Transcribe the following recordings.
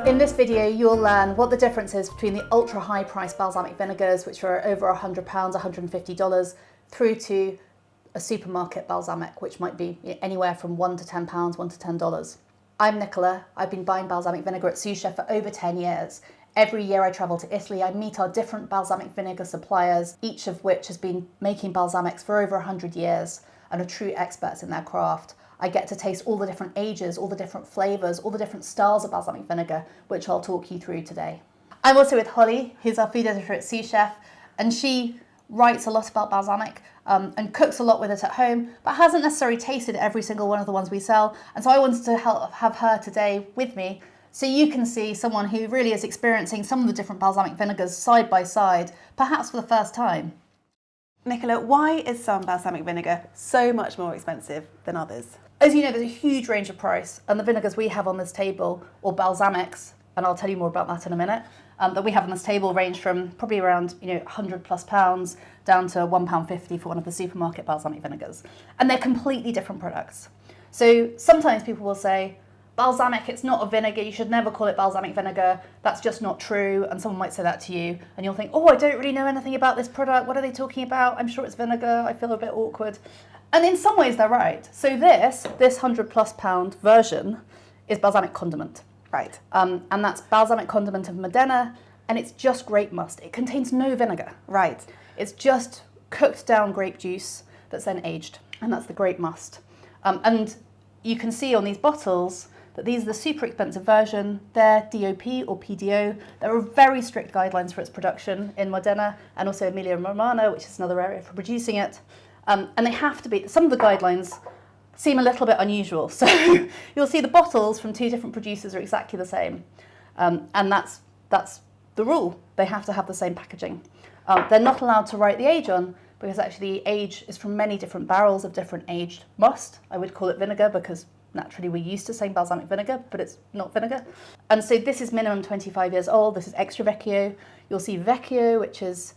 In this video, you'll learn what the difference is between the ultra high priced balsamic vinegars, which are over £100, $150, through to a supermarket balsamic, which might be anywhere from £1 to £10, $1 to $10. I'm Nicola. I've been buying balsamic vinegar at Sous Chef for over 10 years. Every year I travel to Italy, I meet our different balsamic vinegar suppliers, each of which has been making balsamics for over 100 years and are true experts in their craft. I get to taste all the different ages, all the different flavours, all the different styles of balsamic vinegar, which I'll talk you through today. I'm also with Holly, who's our food editor at Sous Chef, and she writes a lot about balsamic and cooks a lot with it at home, but hasn't necessarily tasted every single one of the ones we sell. And so I wanted to have her today with me so you can see someone who really is experiencing some of the different balsamic vinegars side by side, perhaps for the first time. Nicola, why is some balsamic vinegar so much more expensive than others? As you know, there's a huge range of price, and the vinegars we have on this table, or balsamics, and I'll tell you more about that in a minute, that we have on this table range from probably around £100+ down to £1.50 for one of the supermarket balsamic vinegars. And they're completely different products. So sometimes people will say, balsamic, it's not a vinegar, you should never call it balsamic vinegar, that's just not true, and someone might say that to you, and you'll think, oh, I don't really know anything about this product, what are they talking about? I'm sure it's vinegar, I feel a bit awkward. And in some ways they're right. So this £100+ version is balsamic condiment. Right. And that's balsamic condiment of Modena, and it's just grape must. It contains no vinegar. Right. It's just cooked down grape juice that's then aged, and that's the grape must. And you can see on these bottles that these are the super expensive version. They're DOP or PDO. There are very strict guidelines for its production in Modena and also Emilia-Romagna, which is another area for producing it. And they have to be, some of the guidelines seem a little bit unusual. So you'll see the bottles from two different producers are exactly the same. And that's the rule. They have to have the same packaging. They're not allowed to write the age on, because actually the age is from many different barrels of different aged must. I would call it vinegar because naturally we're used to saying balsamic vinegar, but it's not vinegar. And so this is minimum 25 years old. This is extra vecchio. You'll see vecchio, which is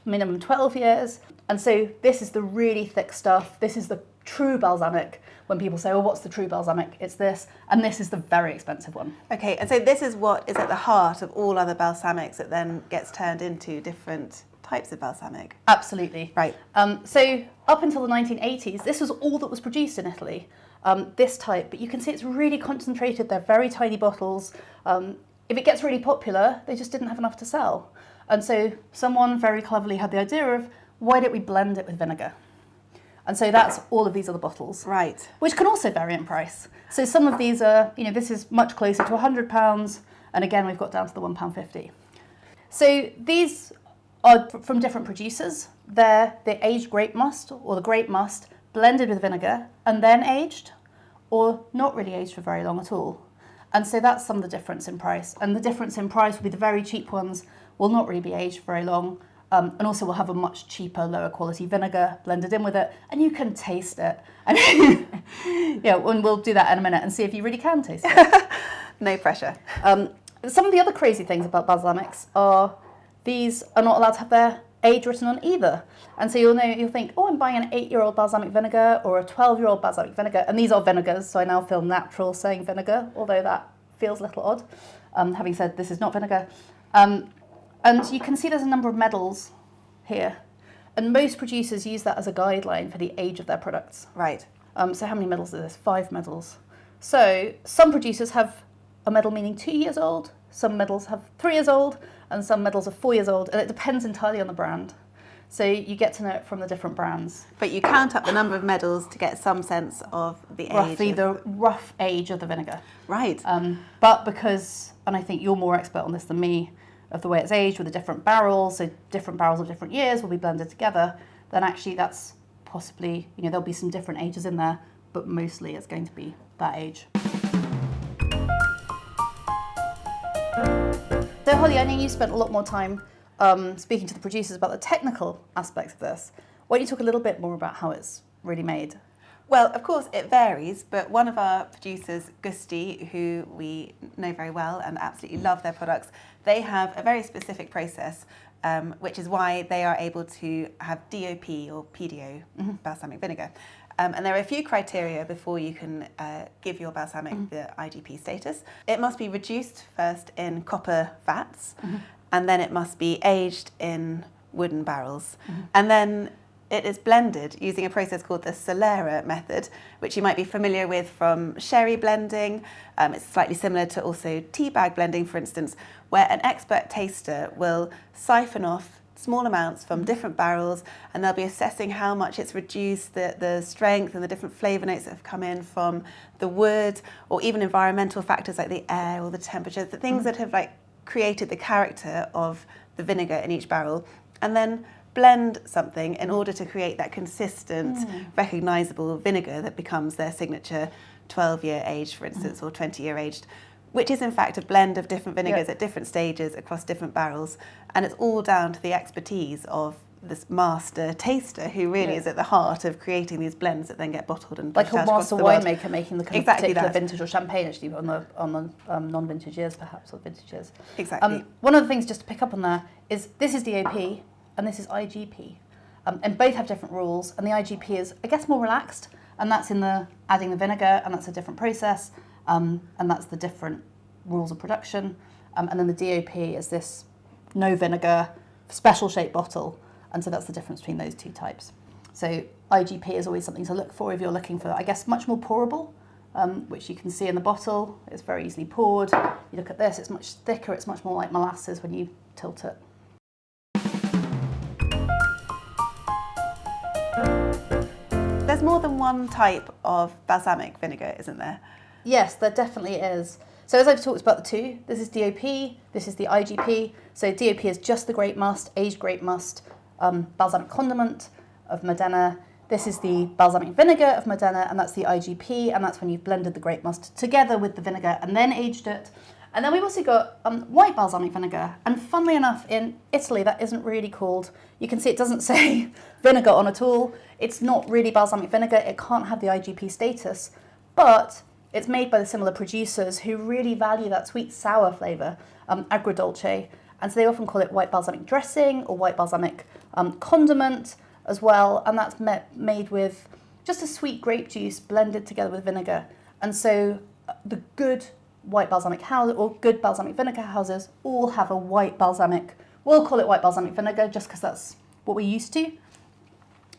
minimum 12 years. And so this is the really thick stuff. This is the true balsamic. When people say, oh, what's the true balsamic? It's this. And this is the very expensive one. Okay, and so this is what is at the heart of all other balsamics that then gets turned into different types of balsamic. Absolutely. Right. So up until the 1980s, this was all that was produced in Italy, this type. But you can see it's really concentrated. They're very tiny bottles. If it gets really popular, they just didn't have enough to sell. And so someone very cleverly had the idea of, why don't we blend it with vinegar? And so that's all of these other bottles. Right. Which can also vary in price. So some of these are, this is much closer to £100. And again, we've got down to the £1.50. So these are from different producers. They're the aged grape must, or the grape must, blended with vinegar and then aged, or not really aged for very long at all. And so that's some of the difference in price. And the difference in price will be the very cheap ones will not really be aged very long. And also we'll have a much cheaper, lower quality vinegar blended in with it, and you can taste it. I mean, yeah, and we'll do that in a minute and see if you really can taste it. No pressure. Some of the other crazy things about balsamics are these are not allowed to have their age written on either. And so you'll think, oh, I'm buying an 8-year-old balsamic vinegar or a 12-year-old balsamic vinegar, and these are vinegars, so I now feel natural saying vinegar, although that feels a little odd, having said this is not vinegar. And you can see there's a number of medals here. And most producers use that as a guideline for the age of their products. Right. So how many medals are this? 5 medals. So some producers have a medal meaning 2 years old, some medals have 3 years old, and some medals are 4 years old, and it depends entirely on the brand. So you get to know it from the different brands. But you count up the number of medals to get some sense of the age. Roughly the rough age of the vinegar. Right. But because, and I think you're more expert on this than me, of the way it's aged with the different barrels, so different barrels of different years will be blended together, then actually that's possibly, there'll be some different ages in there, but mostly it's going to be that age. So Holly, I know you spent a lot more time speaking to the producers about the technical aspects of this. Why don't you talk a little bit more about how it's really made? Well, of course, it varies, but one of our producers, Gusti, who we know very well and absolutely love their products, they have a very specific process, which is why they are able to have DOP or PDO balsamic vinegar. And there are a few criteria before you can give your balsamic the IGP status. It must be reduced first in copper vats, and then it must be aged in wooden barrels. And then it is blended using a process called the Solera method, which you might be familiar with from sherry blending. It's slightly similar to also tea bag blending, for instance, where an expert taster will siphon off small amounts from different barrels, and they'll be assessing how much it's reduced the strength and the different flavour notes that have come in from the wood, or even environmental factors like the air or the temperature, the things that have like created the character of the vinegar in each barrel, and then blend something in order to create that consistent, recognisable vinegar that becomes their signature 12-year aged, for instance, or 20-year aged, which is in fact a blend of different vinegars at different stages across different barrels. And it's all down to the expertise of this master taster who really is at the heart of creating these blends that then get bottled and like a master winemaker making the kind of particular vintage or champagne, actually, on the non-vintage years perhaps, or vintage years. Exactly. One of the things just to pick up on there is this is DOP and this is IGP. And both have different rules, and the IGP is, I guess, more relaxed, and that's in the adding the vinegar, and that's a different process. And that's the different rules of production. And then the DOP is this no vinegar, special shaped bottle. And so that's the difference between those two types. So IGP is always something to look for if you're looking for, I guess, much more pourable, which you can see in the bottle. It's very easily poured. You look at this, it's much thicker. It's much more like molasses when you tilt it. There's more than one type of balsamic vinegar, isn't there? Yes, there definitely is. So as I've talked about the two, this is DOP, this is the IGP. So DOP is just the grape must, aged grape must, balsamic condiment of Modena. This is the balsamic vinegar of Modena, and that's the IGP, and that's when you've blended the grape must together with the vinegar and then aged it. And then we've also got white balsamic vinegar, and funnily enough, in Italy that isn't really called, you can see it doesn't say vinegar on at all. It's not really balsamic vinegar, it can't have the IGP status, but it's made by the similar producers who really value that sweet sour flavour, agrodolce, and so they often call it white balsamic dressing or white balsamic condiment as well, and that's made with just a sweet grape juice blended together with vinegar. And so the good white balsamic house or good balsamic vinegar houses all have a white balsamic, we'll call it white balsamic vinegar just because that's what we're used to.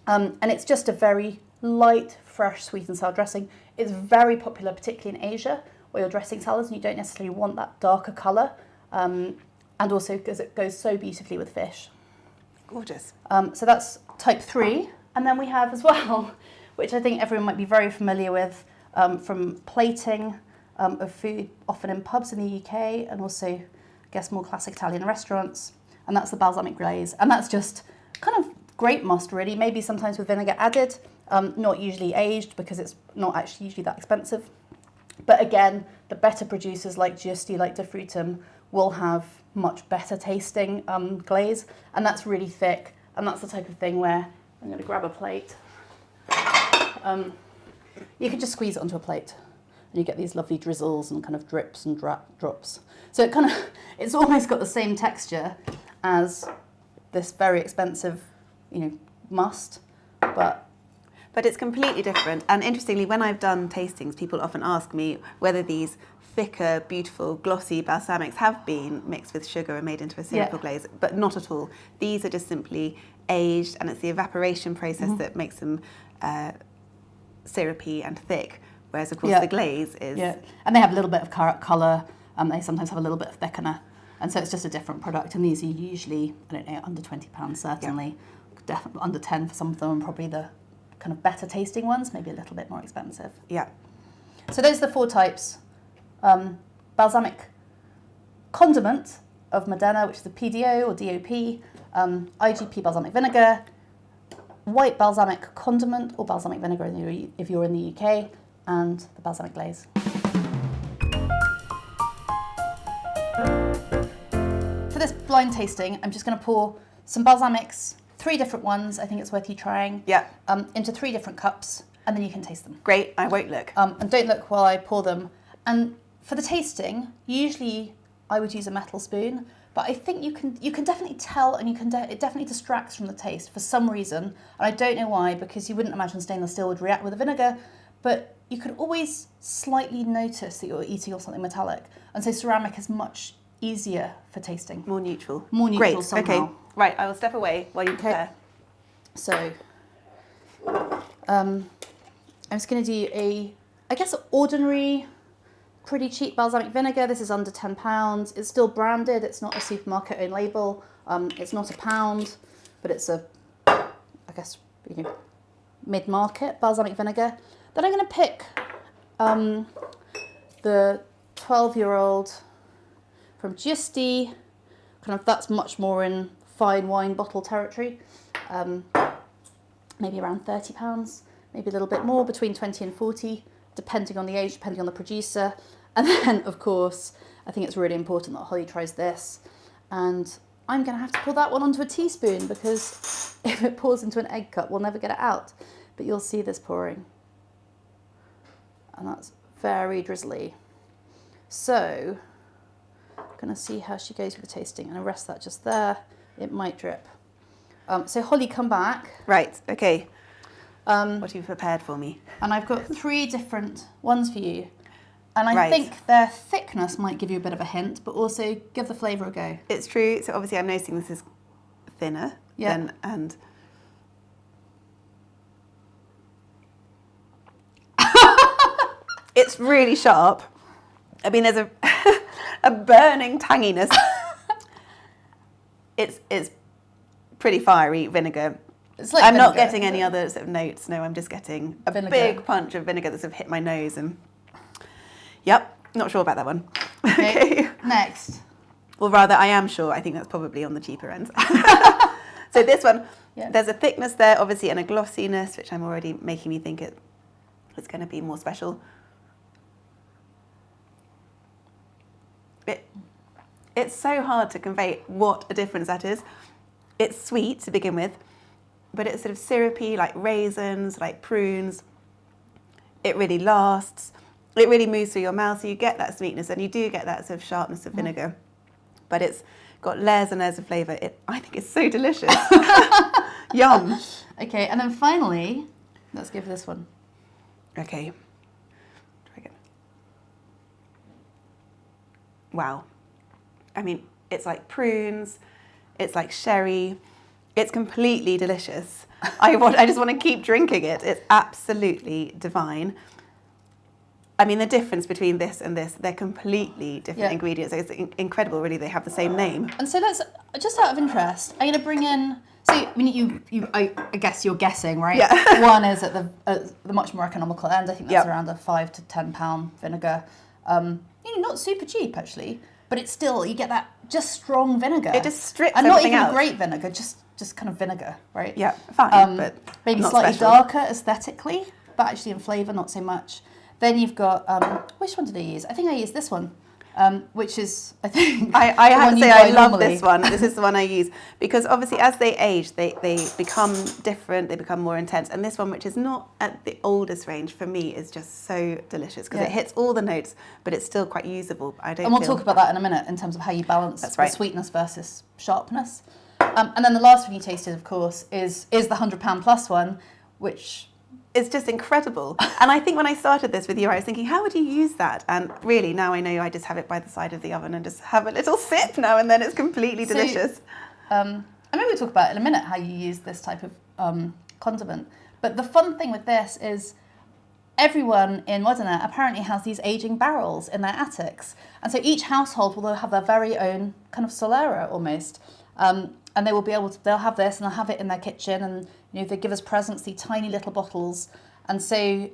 And it's just a very light, fresh, sweet and sour dressing. It's very popular, particularly in Asia, where you're dressing salads and you don't necessarily want that darker colour, and also because it goes so beautifully with fish. Gorgeous. So that's type 3. And then we have as well, which I think everyone might be very familiar with from plating of food, often in pubs in the UK, and also, I guess, more classic Italian restaurants. And that's the balsamic glaze. And that's just kind of grape must, really, maybe sometimes with vinegar added. Not usually aged because it's not actually usually that expensive. But again, the better producers like Giusti, like De Frutum, will have much better tasting glaze, and that's really thick, and that's the type of thing where, I'm going to grab a plate, you can just squeeze it onto a plate, and you get these lovely drizzles and kind of drips and drops. So it kind of, it's almost got the same texture as this very expensive, must, But it's completely different. And interestingly, when I've done tastings, people often ask me whether these thicker, beautiful, glossy balsamics have been mixed with sugar and made into a syrupy glaze, but not at all. These are just simply aged, and it's the evaporation process that makes them syrupy and thick, whereas, of course, the glaze is... Yeah, and they have a little bit of colour, they sometimes have a little bit of thickener, and so it's just a different product, and these are usually, I don't know, under £20 certainly, definitely under 10 for some of them, and probably the kind of better tasting ones, maybe a little bit more expensive. Yeah. So those are the 4 types. Balsamic condiment of Modena, which is the PDO or DOP, IGP balsamic vinegar, white balsamic condiment or balsamic vinegar if you're in the UK, and the balsamic glaze. For this blind tasting, I'm just going to pour some balsamics, 3 different ones, I think it's worth you trying, into 3 different cups, and then you can taste them. Great, I won't look. And don't look while I pour them. And for the tasting, usually I would use a metal spoon, but I think you can definitely tell, and it definitely distracts from the taste for some reason, and I don't know why, because you wouldn't imagine stainless steel would react with the vinegar, but you can always slightly notice that you're eating on something metallic, and so ceramic is much easier for tasting. More neutral. More neutral Great. somehow. Okay, right, I will step away while you prepare. So, I'm just going to do I guess, ordinary, pretty cheap balsamic vinegar. This is under £10. It's still branded. It's not a supermarket own label. It's not £1, but it's I guess, mid-market balsamic vinegar. Then I'm going to pick the 12-year-old from Giusti. That's much more in fine wine bottle territory. Maybe around £30, maybe a little bit more, between 20 and 40, depending on the age, depending on the producer. And then, of course, I think it's really important that Holly tries this. And I'm going to have to pour that one onto a teaspoon, because if it pours into an egg cup, we'll never get it out. But you'll see this pouring. And that's very drizzly. So, I'm going to see how she goes with the tasting. And I'll rest that just there. It might drip. So Holly, come back. Right, okay. What have you prepared for me? And I've got 3 different ones for you. And I think their thickness might give you a bit of a hint, but also give the flavour a go. It's true. So obviously I'm noticing this is thinner. Yeah. And it's really sharp. I mean, there's a burning tanginess. It's pretty fiery vinegar. It's like I'm not vinegar, getting any other sort of notes. No, I'm just getting a vinegar. big punch of vinegar that's sort of hit my nose. And yep, not sure about that one. Okay. Next. Or rather, I am sure. I think that's probably on the cheaper end. So this one, there's a thickness there, obviously, and a glossiness, which I'm already making me think it's going to be more special. It's so hard to convey what a difference that is. It's sweet to begin with, but it's sort of syrupy, like raisins, like prunes. It really lasts. It really moves through your mouth, so you get that sweetness, and you do get that sort of sharpness of vinegar. But it's got layers and layers of flavour. I think it's so delicious. Yum. Okay, and then finally, let's give this one. Okay. Try again. Wow. I mean, it's like prunes. It's like sherry. It's completely delicious. I just want to keep drinking it. It's absolutely divine. I mean, the difference between this and this, they're completely different ingredients. It's incredible, really. They have the same name. And so let's, just out of interest, I'm going to bring in, so I mean, I guess you're guessing, right? Yeah. One is at the much more economical end. I think that's around a £5 to £10 vinegar. Not super cheap, actually, but it's still, you get that just strong vinegar. It just strips and not everything even out. Great vinegar, just kind of vinegar, right? Yeah, fine, but maybe not slightly special. darker aesthetically, but actually in flavour, not so much. Then you've got, which one did I use? I think I used this one, which is, I think, I have to say I love normally. this one. This is the one I use because obviously as they age, they become different, they become more intense. And this one, which is not at the oldest range, for me is just so delicious because it hits all the notes, but it's still quite usable. And we'll talk about that in a minute in terms of how you balance That's right. the sweetness versus sharpness. And then the last one you tasted, of course, is the £100 plus one, which... It's just incredible. And I think when I started this with you, I was thinking, how would you use that? And really, now I know I just have it by the side of the oven and just have a little sip now and then. It's completely delicious. And maybe we'll talk about in a minute how you use this type of condiment. But the fun thing with this is everyone in Modena apparently has these aging barrels in their attics. And so each household will have their very own kind of solera almost. And they will be able to, they'll have this and they'll have it in their kitchen, and they give us presents, these tiny little bottles, and so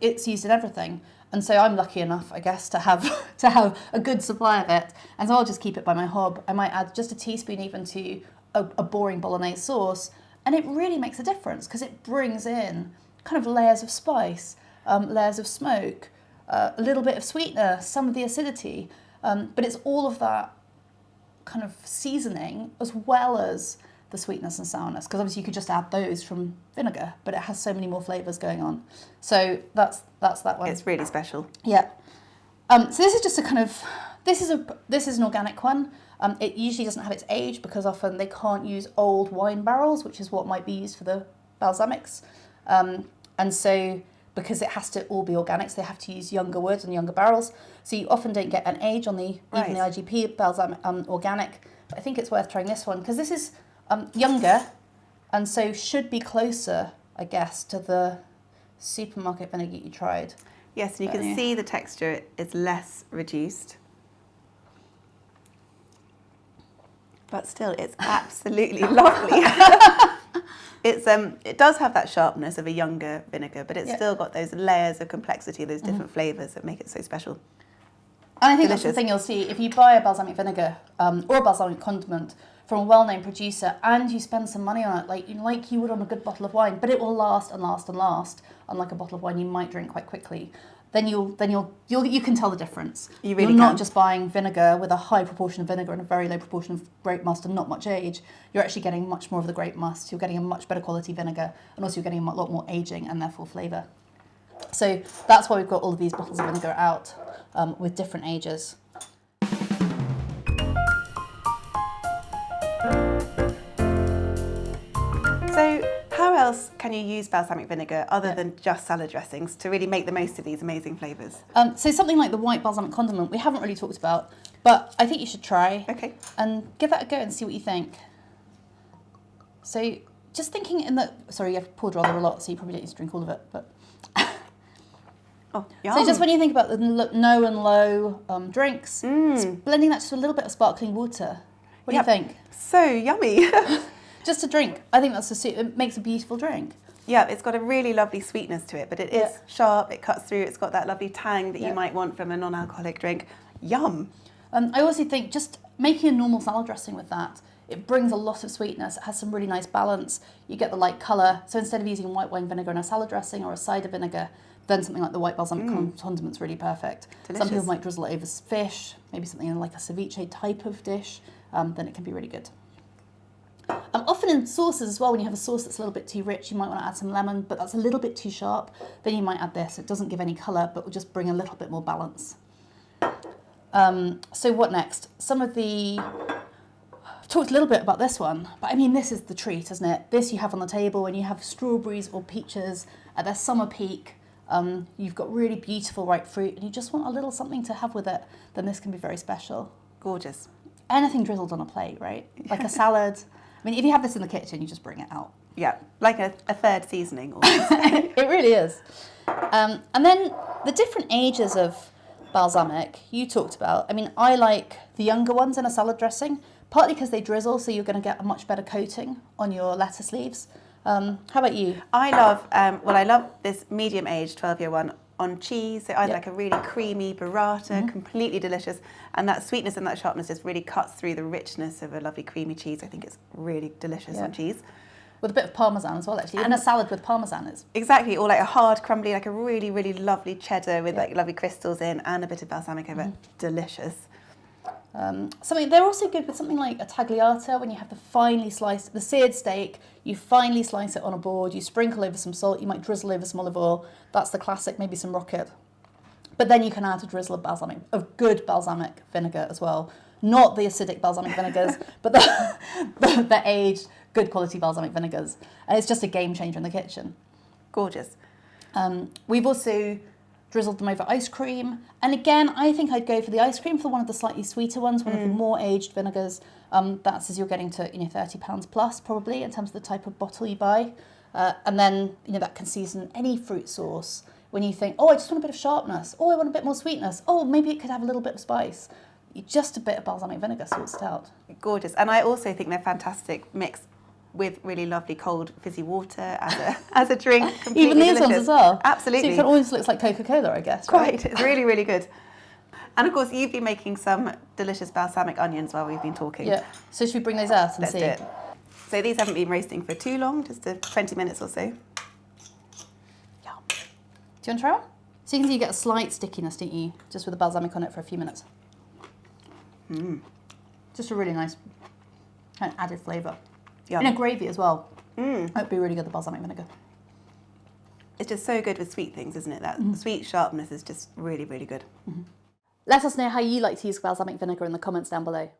it's used in everything. And so I'm lucky enough, I guess, to have a good supply of it, and so I'll just keep it by my hob. I might add just a teaspoon even to a boring bolognese sauce, and it really makes a difference because it brings in kind of layers of spice, layers of smoke, a little bit of sweetness, some of the acidity, but it's all of that kind of seasoning as well as the sweetness and sourness, because obviously you could just add those from vinegar, but it has so many more flavours going on. So that's that one. It's really special. Yeah. So this is just a kind of, this is an organic one. It usually doesn't have its age because often they can't use old wine barrels, which is what might be used for the balsamics. And so because it has to all be organic, so they have to use younger wood and younger barrels. So you often don't get an age on the even the IGP balsamic organic. But I think it's worth trying this one because this is younger and so should be closer, I guess, to the supermarket vinegar you tried. Yes, and you can see the texture is less reduced. But still, it's absolutely lovely. It does have that sharpness of a younger vinegar, but it's still got those layers of complexity, those different flavours that make it so special. And I think that's the thing you'll see if you buy a balsamic vinegar or a balsamic condiment from a well-known producer and you spend some money on it, like you would on a good bottle of wine, but it will last and last and last, unlike a bottle of wine you might drink quite quickly. Then you can tell the difference. You're not just buying vinegar with a high proportion of vinegar and a very low proportion of grape must and not much age. You're actually getting much more of the grape must. You're getting a much better quality vinegar, and also you're getting a lot more aging and therefore flavour. So that's why we've got all of these bottles of vinegar out with different ages. So how else can you use balsamic vinegar other than just salad dressings to really make the most of these amazing flavours? So something like the white balsamic condiment we haven't really talked about, but I think you should try. Okay. And give that a go and see what you think. So just thinking sorry, I've poured rather a lot, so you probably don't need to drink all of it, but. Oh, yum. So just when you think about the no and low drinks, blending that just with a little bit of sparkling water. What do you think? So yummy. Just a drink. I think it makes a beautiful drink. Yeah, it's got a really lovely sweetness to it, but it is sharp, it cuts through, it's got that lovely tang that you might want from a non-alcoholic drink. Yum. I also think just making a normal salad dressing with that, it brings a lot of sweetness, it has some really nice balance, you get the light colour. So instead of using white wine vinegar in a salad dressing or a cider vinegar, then something like the white balsamic condiment's really perfect. Delicious. Some people might drizzle it over fish, maybe something like a ceviche type of dish, then it can be really good. Often in sauces as well, when you have a sauce that's a little bit too rich, you might want to add some lemon, but that's a little bit too sharp. Then you might add this. It doesn't give any colour, but will just bring a little bit more balance. So what next? I've talked a little bit about this one, but I mean, this is the treat, isn't it? This you have on the table when you have strawberries or peaches at their summer peak. You've got really beautiful ripe fruit and you just want a little something to have with it, then this can be very special. Gorgeous. Anything drizzled on a plate, right? Like a salad. I mean, if you have this in the kitchen, you just bring it out. Yeah, like a third seasoning almost. It really is. And then the different ages of balsamic you talked about. I mean, I like the younger ones in a salad dressing, partly because they drizzle, so you're going to get a much better coating on your lettuce leaves. How about you? I love this medium-aged 12-year one on cheese. So either like a really creamy burrata, completely delicious, and that sweetness and that sharpness just really cuts through the richness of a lovely creamy cheese. I think it's really delicious on cheese. With a bit of parmesan as well, actually. And a salad with parmesan is. Exactly, or like a hard, crumbly, like a really, really lovely cheddar with like lovely crystals in and a bit of balsamic over it. Delicious. They're also good with something like a tagliata when you have the seared steak, you finely slice it on a board, you sprinkle over some salt, you might drizzle over some olive oil. That's the classic, maybe some rocket. But then you can add a drizzle of good balsamic vinegar as well. Not the acidic balsamic vinegars, but the aged, good quality balsamic vinegars. And it's just a game changer in the kitchen. Gorgeous. We've also drizzled them over ice cream. And again, I think I'd go for the ice cream for one of the slightly sweeter ones, one of the more aged vinegars. That's as you're getting to £30 plus probably in terms of the type of bottle you buy. And then that can season any fruit sauce. When you think, oh, I just want a bit of sharpness. Oh, I want a bit more sweetness. Oh, maybe it could have a little bit of spice. Just a bit of balsamic vinegar sorts it out. Gorgeous. And I also think they're fantastic mixed with really lovely cold fizzy water as a drink. Even these ones as well. Absolutely. So it almost looks like Coca-Cola, I guess. Right? It's really, really good. And of course, you've been making some delicious balsamic onions while we've been talking. Yeah. So should we bring those out and see? Let's do it. So these haven't been roasting for too long, just 20 minutes or so. Yum. Do you want to try one? So you can see you get a slight stickiness, don't you? Just with the balsamic on it for a few minutes. Just a really nice kind of added flavour. In a gravy as well. That'd be really good, the balsamic vinegar. It's just so good with sweet things, isn't it? That sweet sharpness is just really, really good. Let us know how you like to use balsamic vinegar in the comments down below.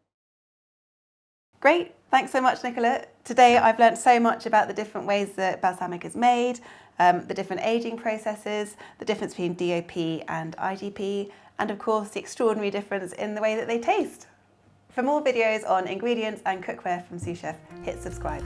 Great, thanks so much, Nicola. Today I've learnt so much about the different ways that balsamic is made, the different aging processes, the difference between DOP and IGP, and of course the extraordinary difference in the way that they taste. For more videos on ingredients and cookware from Sous Chef, hit subscribe.